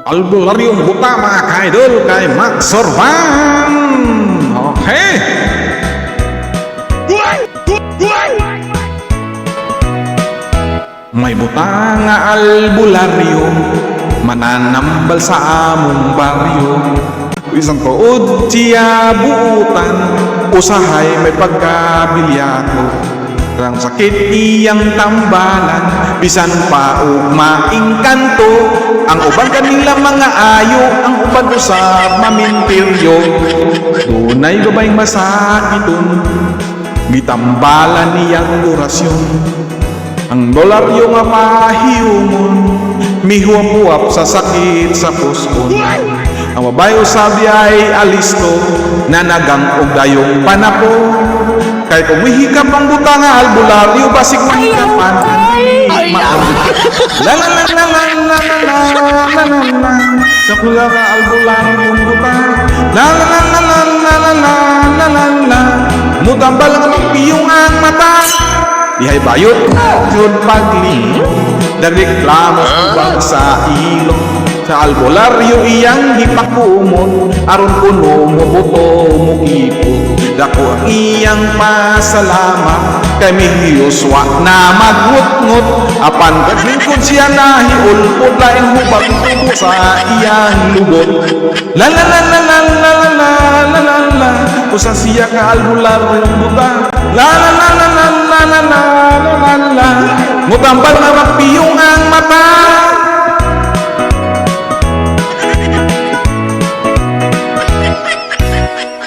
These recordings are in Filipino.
Albularyong buta mga kaidol kay Max Sorban. Okay. May buta nga albularyo mananambal sa among baryo. Isang tuod siya buutan, usahay may pagkabilyato. Rang sakit iyang tambalan, bisan pa og maingkanto. Ang uban kanila mga ayo, ang uban usab mamintiryo. Dunay babayng masakiton, gitambalan niyang orasyon. Ang dolaryo nga pahiyumon, mihuap-huap sa sakit sa puson. Ang babae usabi ay alisto, nanagang og dayong panapo. Kay kung mihikap ang buta nga albularyo, basig mahikapan ay maabot. La la la la la la la la la la. Sa kula nga albularyo buta, la la la la la la la la la la. Mutambal nga magpiyong ang mata, dihay bayot yun pagli. Nagreklamo ubang sa ilong, sa albularyo iyang hipakumon, aron kuno mo buto mo ipon. Dako ang iyang pasalamat, kay mihiyos wa na magngut-ngut. Apan kadlingkod siya nahiulpod, laing hubag tubo sa iyang lubot. La la la la la la la la la la la. Usa siya ka albularyo buta, la la la la la la la la la la. Mutambal nga magpiyong ang mata.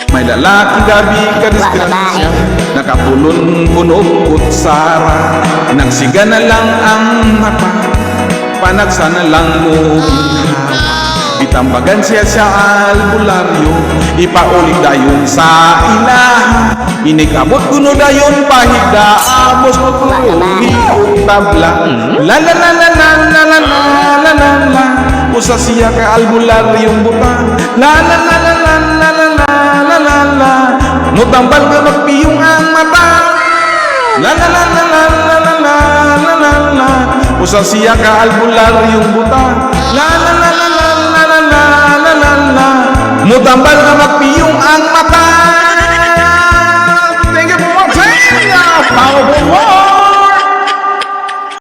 May lalaki gabi kadisgrasya, nakapulon punog kutsara. Nagsiga na lang ang mata, panagsa na lang mo. Itambagan siya sa albularyo, ipauling dayon sa ilaha. Inikabot kuno dayon pahigda, amos mo tulungi tabla. La la la la la la la la la la. Usa siya ka albularyong buta, la la la la la la la la la. Mutambal nga magpiyong ang mata, la la la la la la la la la la. Usa siya ka albularyong buta, la la la la la la la la la la. Mutambal nga